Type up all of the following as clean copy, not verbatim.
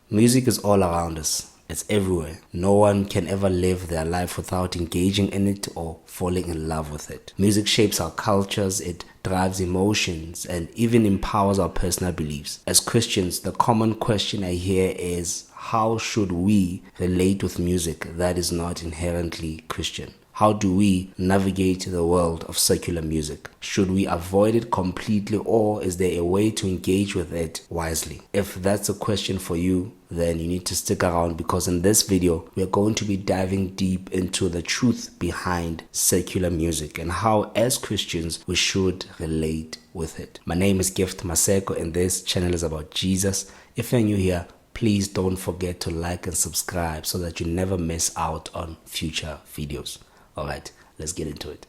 Music is all around us. It's everywhere. No one can ever live their life without engaging in it or falling in love with it. Music shapes our cultures, it drives emotions, and even empowers our personal beliefs. As Christians, the common question I hear is, how should we relate with music that is not inherently Christian? How do we navigate the world of secular music? Should we avoid it completely, or is there a way to engage with it wisely? If that's a question for you, then you need to stick around, because in this video, we are going to be diving deep into the truth behind secular music and how, as Christians, we should relate with it. My name is Gift Maseko, and this channel is about Jesus. If you're new here, please don't forget to like and subscribe so that you never miss out on future videos. Alright, let's get into it.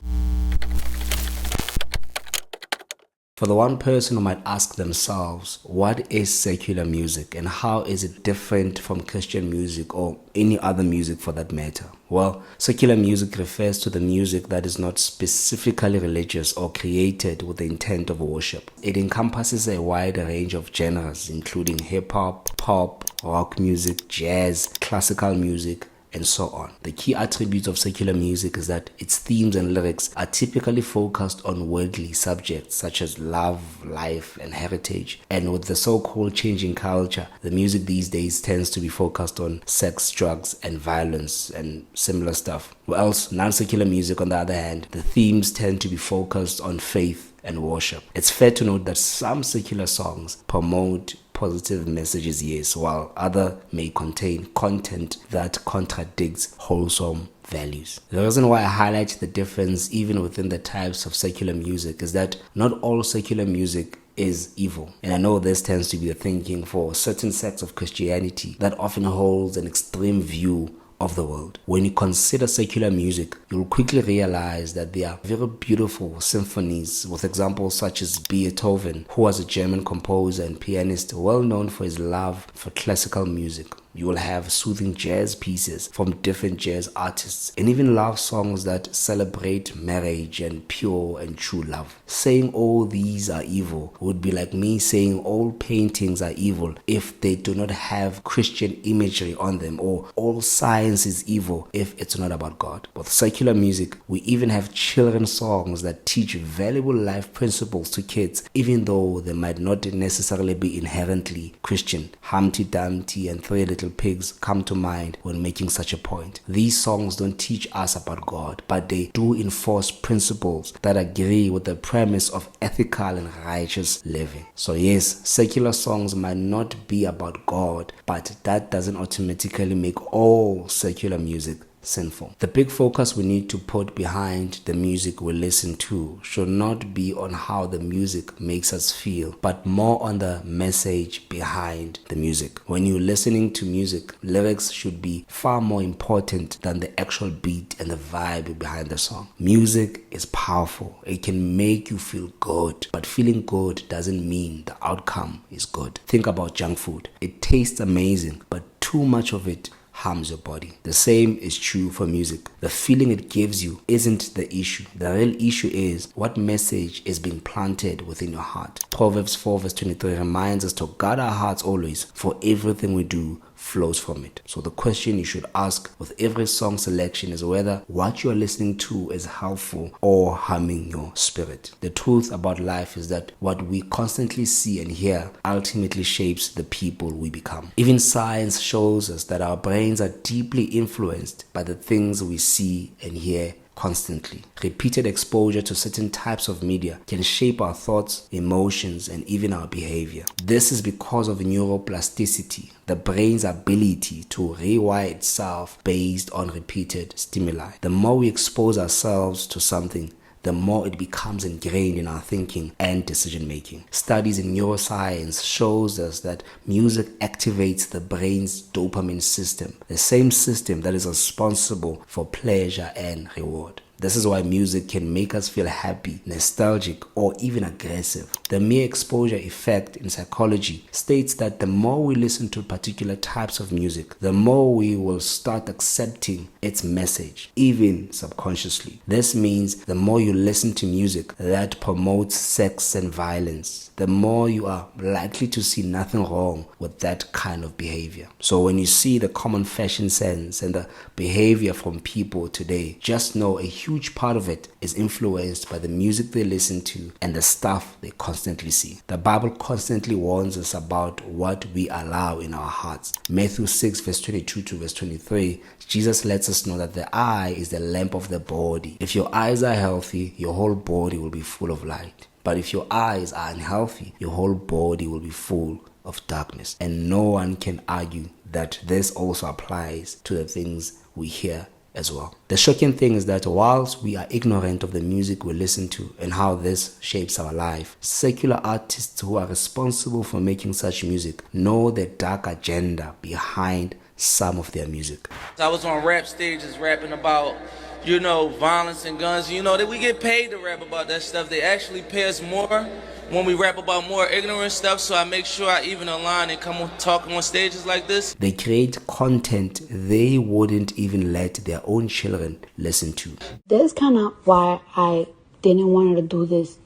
For the one person who might ask themselves, what is secular music and how is it different from Christian music or any other music for that matter? Well, secular music refers to the music that is not specifically religious or created with the intent of worship. It encompasses a wide range of genres, including hip-hop, pop, rock music, jazz, classical music, and so on. The key attributes of secular music is that its themes and lyrics are typically focused on worldly subjects such as love, life, and heritage. And with the so-called changing culture, the music these days tends to be focused on sex, drugs, and violence and similar stuff. Whilst non-secular music, on the other hand, the themes tend to be focused on faith and worship. It's fair to note that some secular songs promote positive messages, yes, while other may contain content that contradicts wholesome values. The reason why I highlight the difference even within the types of secular music is that not all secular music is evil. And I know this tends to be the thinking for certain sects of Christianity that often holds an extreme view of the world. When you consider secular music, you'll quickly realize that there are very beautiful symphonies with examples such as Beethoven, who was a German composer and pianist well known for his love for classical music. You will have soothing jazz pieces from different jazz artists, and even love songs that celebrate marriage and pure and true love. Saying all these are evil would be like me saying all paintings are evil if they do not have Christian imagery on them, or all science is evil if it's not about God. With secular music, we even have children's songs that teach valuable life principles to kids, even though they might not necessarily be inherently Christian. Humpty Dumpty and Three Little Pigs come to mind when making such a point. These songs don't teach us about God, but they do enforce principles that agree with the premise of ethical and righteous living. So yes, secular songs might not be about God, but that doesn't automatically make all secular music sinful. The big focus we need to put behind the music we listen to should not be on how the music makes us feel, but more on the message behind the music. When you're listening to music, lyrics should be far more important than the actual beat and the vibe behind the song. Music is powerful. It can make you feel good, but feeling good doesn't mean the outcome is good. Think about junk food. It tastes amazing, but too much of it harms your body. The same is true for music. The feeling it gives you isn't the issue. The real issue is what message is being planted within your heart. Proverbs 4 verse 23 reminds us to guard our hearts always, for everything we do flows from it. So the question you should ask with every song selection is whether what you are listening to is helpful or harming your spirit. The truth about life is that what we constantly see and hear ultimately shapes the people we become. Even science shows us that our brains are deeply influenced by the things we see and hear constantly. Repeated exposure to certain types of media can shape our thoughts, emotions, and even our behavior. This is because of neuroplasticity, the brain's ability to rewire itself based on repeated stimuli. The more we expose ourselves to something, the more it becomes ingrained in our thinking and decision making. Studies in neuroscience shows us that music activates the brain's dopamine system, the same system that is responsible for pleasure and reward. This is why music can make us feel happy, nostalgic, or even aggressive. The mere exposure effect in psychology states that the more we listen to particular types of music, the more we will start accepting its message, even subconsciously. This means the more you listen to music that promotes sex and violence, the more you are likely to see nothing wrong with that kind of behavior. So when you see the common fashion sense and the behavior from people today, just know a huge part of it is influenced by the music they listen to and the stuff they constantly see. The Bible constantly warns us about what we allow in our hearts. Matthew 6 verse 22 to verse 23, Jesus lets us know that the eye is the lamp of the body. If your eyes are healthy, your whole body will be full of light. But if your eyes are unhealthy, your whole body will be full of darkness. And no one can argue that this also applies to the things we hear as well. The shocking thing is that whilst we are ignorant of the music we listen to and how this shapes our life, secular artists who are responsible for making such music know the dark agenda behind some of their music. I was on rap stages rapping about, violence and guns. That we get paid to rap about that stuff. They actually pay us more when we rap about more ignorant stuff, so I make sure I even a line and come on talking on stages like this. They create content they wouldn't even let their own children listen to. That's kind of why I didn't want to do this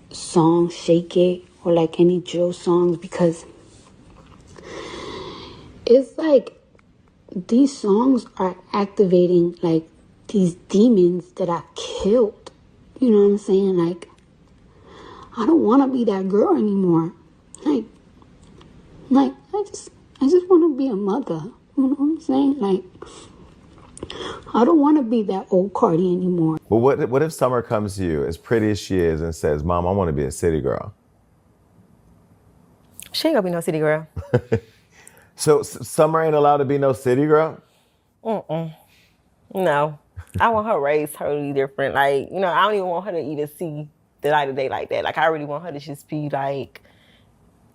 song, Shake It, or like any drill songs, because it's like these songs are activating like these demons that I killed. You know what I'm saying? Like, I don't want to be that girl anymore. Like I just want to be a mother. You know what I'm saying? Like, I don't want to be that old Cardi anymore. Well, what if Summer comes to you, as pretty as she is, and says, "Mom, I want to be a city girl"? She ain't gonna be no city girl. So Summer ain't allowed to be no city girl? No. I want her raised totally different. Like, I don't even want her to even see the light of day like that. Like, I really want her to just be like,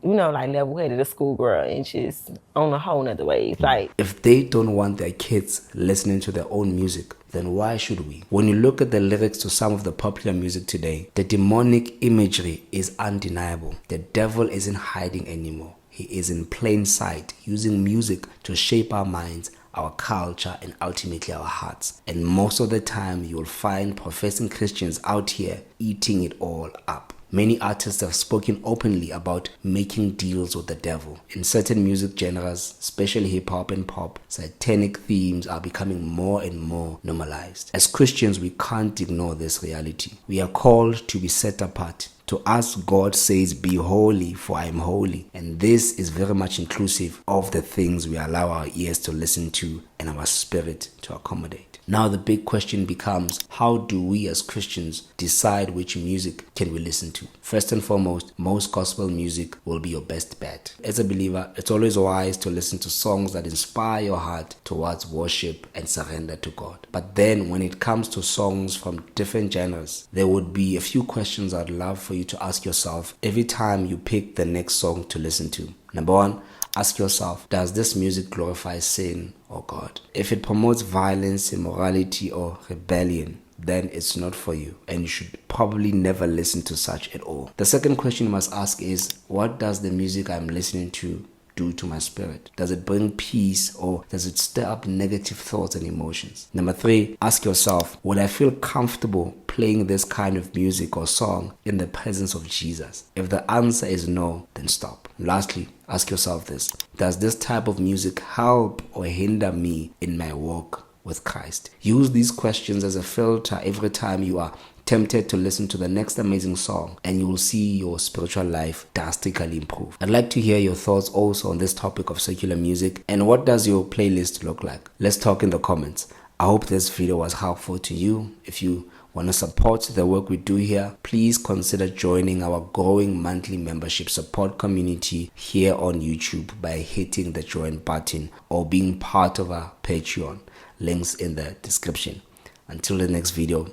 like level-headed, a schoolgirl, and just on a whole nother wave. Like, if they don't want their kids listening to their own music, then why should we? When you look at the lyrics to some of the popular music today, the demonic imagery is undeniable. The devil isn't hiding anymore. He is in plain sight, using music to shape our minds, our culture, and ultimately our hearts. And most of the time, you will find professing Christians out here eating it all up. Many artists have spoken openly about making deals with the devil. In certain music genres, especially hip-hop and pop, satanic themes are becoming more and more normalized. As Christians, we can't ignore this reality. We are called to be set apart. To us, God says, "Be holy, for I am holy." And this is very much inclusive of the things we allow our ears to listen to and our spirit to accommodate. Now the big question becomes, how do we as Christians decide which music can we listen to? First and foremost, most gospel music will be your best bet. As a believer, it's always wise to listen to songs that inspire your heart towards worship and surrender to God. But then when it comes to songs from different genres, there would be a few questions I'd love for you to ask yourself every time you pick the next song to listen to. Number one, ask yourself, does this music glorify sin or God? If it promotes violence, immorality, or rebellion, then it's not for you, and you should probably never listen to such at all. The second question you must ask is, what does the music I'm listening to do to my spirit? Does it bring peace, or does it stir up negative thoughts and emotions? Number three, ask yourself, would I feel comfortable playing this kind of music or song in the presence of Jesus? If the answer is no, then stop. Lastly, ask yourself this: does this type of music help or hinder me in my walk with Christ? Use these questions as a filter every time you are tempted to listen to the next amazing song, and you will see your spiritual life drastically improve. I'd like to hear your thoughts also on this topic of secular music, and what does your playlist look like? Let's talk in the comments. I hope this video was helpful to you. If you want to support the work we do here, please consider joining our growing monthly membership support community here on YouTube by hitting the join button or being part of our Patreon. Links in the description. Until the next video,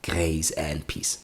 grace and peace.